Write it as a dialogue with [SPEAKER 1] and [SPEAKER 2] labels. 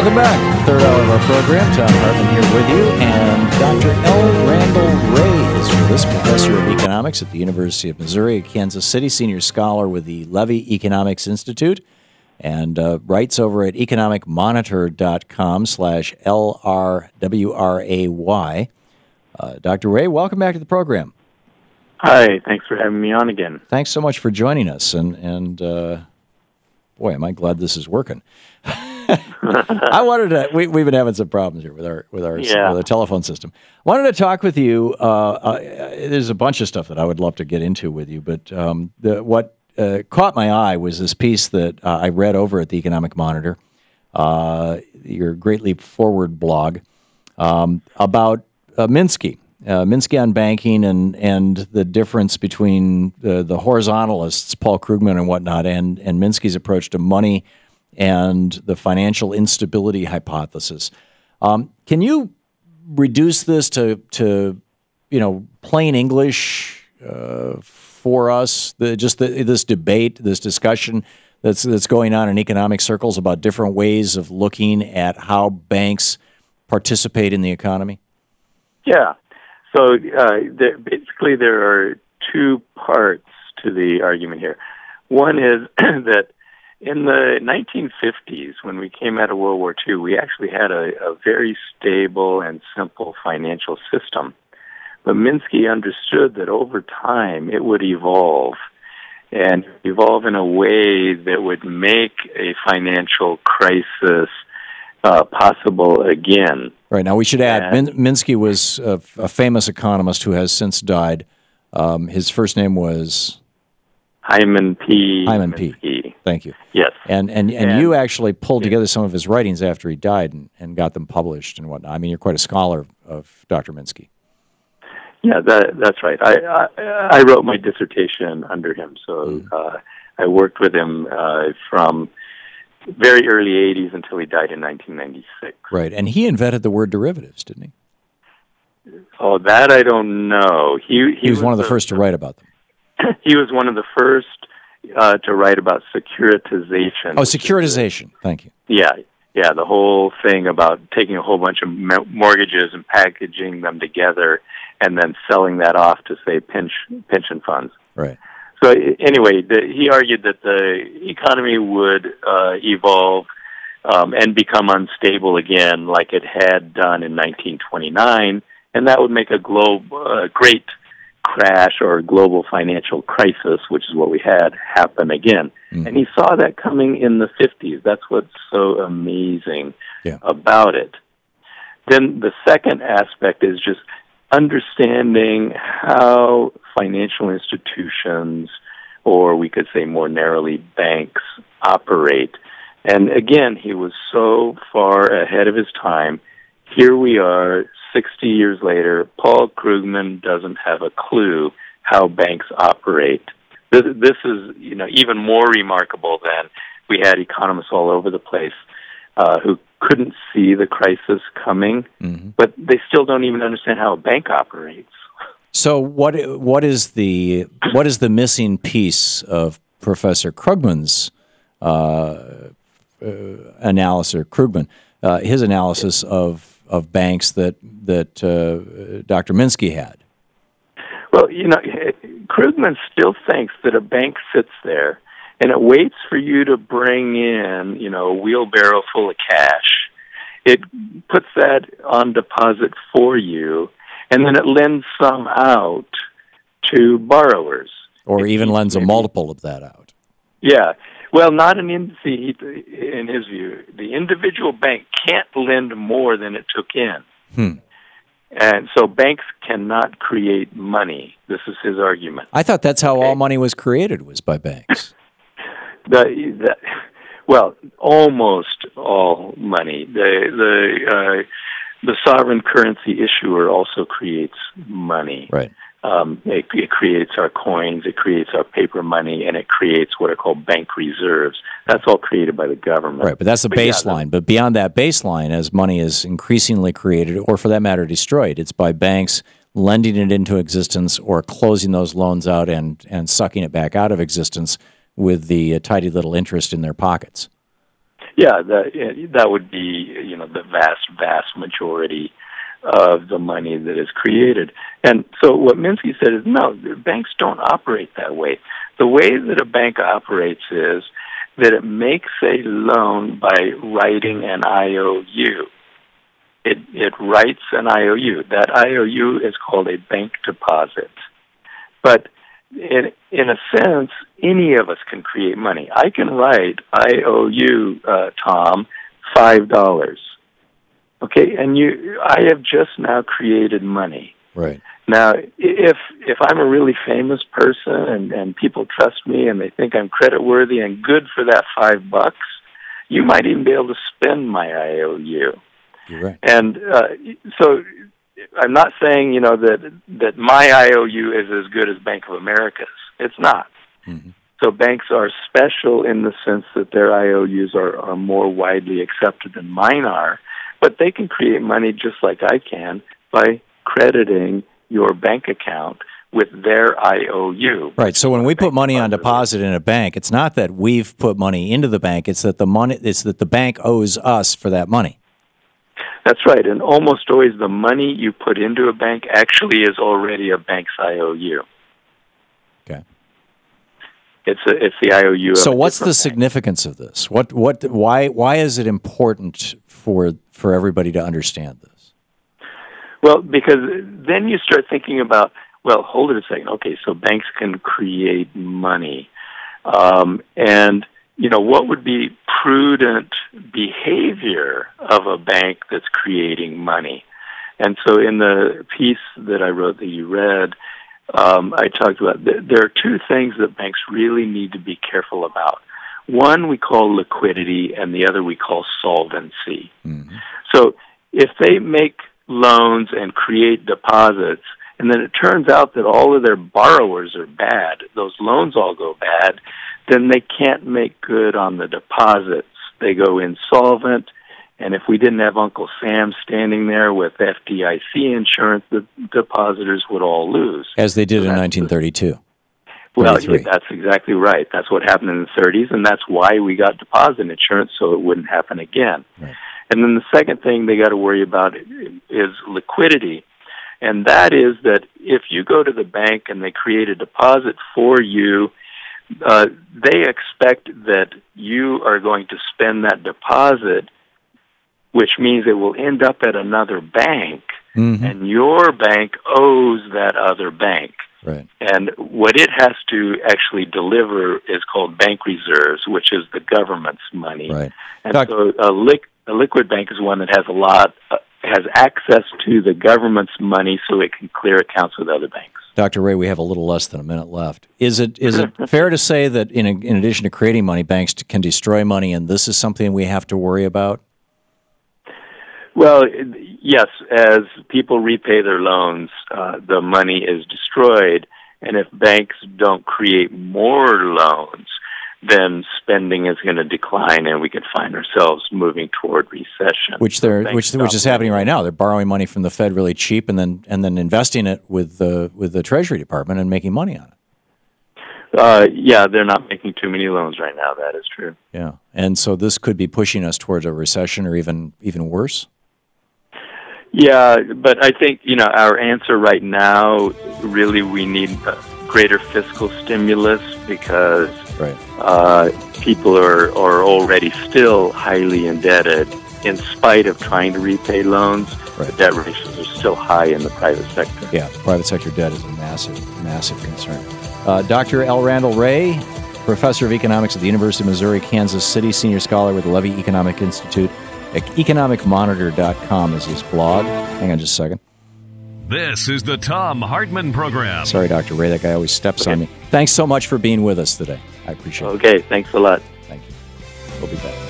[SPEAKER 1] Welcome back. Third hour of our program. Thom Hartmann here with you. And Dr. L. Randall Ray is with us, professor of economics at the University of Missouri at Kansas City, senior scholar with the Levy Economics Institute, and writes over at economicmonitor.com/LRWRAY. Dr. Ray, welcome back to the program.
[SPEAKER 2] Hi, thanks for having me on again.
[SPEAKER 1] Thanks so much for joining us. And boy, am I glad this is working. I wanted to. We've been having some problems here with our telephone system. Wanted to talk with you. There's a bunch of stuff that I would love to get into with you, but what caught my eye was this piece that I read over at the Economic Monitor, your Great Leap Forward blog, about Minsky. Minsky on banking and the difference between the horizontalists, Paul Krugman and whatnot, and Minsky's approach to money and the financial instability hypothesis. Can you reduce this to plain English for us? This debate, this discussion that's going on in economic circles about different ways of looking at how banks participate in the economy?
[SPEAKER 2] Yeah. So basically there are two parts to the argument here. One is that in the 1950s, when we came out of World War II, we actually had a very stable and simple financial system. But Minsky understood that over time it would evolve, and evolve in a way that would make a financial crisis possible again.
[SPEAKER 1] Right. Now, we should add, Minsky was a famous economist who has since died. His first name was?
[SPEAKER 2] Hyman P.
[SPEAKER 1] Minsky. Thank you.
[SPEAKER 2] Yes.
[SPEAKER 1] And you actually pulled together some of his writings after he died and got them published and whatnot. I mean, you're quite a scholar of Dr. Minsky.
[SPEAKER 2] Yeah, that's right. I wrote my dissertation under him, so I worked with him from very early 80s until he died in 1996.
[SPEAKER 1] Right, and he invented the word derivatives, didn't he?
[SPEAKER 2] Oh, that I don't know. He
[SPEAKER 1] was one of the first to write about them.
[SPEAKER 2] He was one of the first to write about securitization.
[SPEAKER 1] Oh, securitization. Thank you.
[SPEAKER 2] Yeah, the whole thing about taking a whole bunch of mortgages and packaging them together and then selling that off to, say, pension funds.
[SPEAKER 1] Right.
[SPEAKER 2] So anyway, he argued that the economy would evolve and become unstable again like it had done in 1929, and that would make a great crash or global financial crisis, which is what we had, happen again. Mm-hmm. And he saw that coming in the 50s. That's what's so amazing about it. Then the second aspect is just understanding how financial institutions, or we could say more narrowly banks, operate. And again, he was so far ahead of his time. Here we are, 60 years later, Paul Krugman doesn't have a clue how banks operate. This is even more remarkable than we had economists all over the place who couldn't see the crisis coming, but they still don't even understand how a bank operates.
[SPEAKER 1] So what is the missing piece of Professor Krugman's analysis, or Krugman, his analysis of banks that Dr. Minsky had?
[SPEAKER 2] Well, Krugman still thinks that a bank sits there and it waits for you to bring in, a wheelbarrow full of cash. It puts that on deposit for you, and then it lends some out to borrowers.
[SPEAKER 1] Or even lends a multiple of that out.
[SPEAKER 2] Yeah. Well, not in his view. The individual bank can't lend more than it took in. And so banks cannot create money. This is his argument.
[SPEAKER 1] I thought that's how all money was created, was by banks.
[SPEAKER 2] Well, almost all money. The sovereign currency issuer also creates money.
[SPEAKER 1] Right.
[SPEAKER 2] It creates our coins, it creates our paper money, and it creates what are called bank reserves. That's all created by the government.
[SPEAKER 1] Right, but that's the baseline. But beyond that baseline, as money is increasingly created, or for that matter destroyed, it's by banks lending it into existence or closing those loans out and sucking it back out of existence with the tidy little interest in their pockets.
[SPEAKER 2] Yeah, that would be, the vast majority of the money that is created. And so what Minsky said is, no, banks don't operate that way. The way that a bank operates is that it makes a loan by writing an IOU. It writes an IOU. That IOU is called a bank deposit. But in a sense, any of us can create money. I can write, I owe you, Tom, $5. Okay, and I have just now created money.
[SPEAKER 1] Right.
[SPEAKER 2] Now, if I'm a really famous person and people trust me and they think I'm creditworthy and good for that $5, you might even be able to spend my IOU.
[SPEAKER 1] You're right.
[SPEAKER 2] And so I'm not saying, that my IOU is as good as Bank of America's. It's not.
[SPEAKER 1] Mm-hmm.
[SPEAKER 2] So banks are special in the sense that their IOUs are more widely accepted than mine are, but they can create money just like I can by crediting your bank account with their IOU.
[SPEAKER 1] Right. So when we put money on deposit in a bank, it's not that we've put money into the bank, it's that the bank owes us for that money.
[SPEAKER 2] That's right, and almost always the money you put into a bank actually is already a bank's IOU.
[SPEAKER 1] Okay.
[SPEAKER 2] It's the IOU.
[SPEAKER 1] So what's the significance of this? Why is it important for everybody to understand this?
[SPEAKER 2] Well, because then you start thinking about, well, hold it a second. Okay, so banks can create money, and what would be prudent behavior of a bank that's creating money? And so in the piece that I wrote that you read, I talked about there are two things that banks really need to be careful about. One we call liquidity, and the other we call solvency. Mm-hmm. So if they make loans and create deposits, and then it turns out that all of their borrowers are bad, those loans all go bad, then they can't make good on the deposits. They go insolvent, and if we didn't have Uncle Sam standing there with FDIC insurance, the depositors would all lose.
[SPEAKER 1] As they did in 1932.
[SPEAKER 2] Well, that's exactly right. That's what happened in the 30s, and that's why we got deposit insurance, so it wouldn't happen again.
[SPEAKER 1] Right.
[SPEAKER 2] And then the second thing they got to worry about is liquidity. And that is that if you go to the bank and they create a deposit for you, they expect that you are going to spend that deposit, which means it will end up at another bank, mm-hmm. and your bank owes that other bank.
[SPEAKER 1] Right.
[SPEAKER 2] And what it has to actually deliver is called bank reserves, which is the government's money.
[SPEAKER 1] Right.
[SPEAKER 2] And so a liquid bank is one that has access to the government's money so it can clear accounts with other banks.
[SPEAKER 1] Dr. Ray, we have a little less than a minute left. Is it fair to say that in addition to creating money, banks can destroy money, and this is something we have to worry about?
[SPEAKER 2] Well, yes. As people repay their loans, the money is destroyed, and if banks don't create more loans, then spending is going to decline, and we could find ourselves moving toward recession.
[SPEAKER 1] Which is happening right now. They're borrowing money from the Fed really cheap, and then investing it with the Treasury Department and making money on it.
[SPEAKER 2] Yeah, they're not making too many loans right now. That is true.
[SPEAKER 1] Yeah, and so this could be pushing us towards a recession, or even worse.
[SPEAKER 2] Yeah, but I think our answer right now, really, we need greater fiscal stimulus because.
[SPEAKER 1] Right.
[SPEAKER 2] People are already still highly indebted in spite of trying to repay loans. Right. The debt ratios are still high in the private sector.
[SPEAKER 1] Yeah, private sector debt is a massive concern. Dr. L. Randall Wray, professor of economics at the University of Missouri, Kansas City, senior scholar with the Levy Economic Institute. Economicmonitor.com is his blog. Hang on just a second.
[SPEAKER 3] This is the Thom Hartmann Program.
[SPEAKER 1] Sorry, Dr. Ray, that guy always steps on me. Thanks so much for being with us today. I appreciate it.
[SPEAKER 2] Okay, thanks a lot.
[SPEAKER 1] Thank you. We'll be back.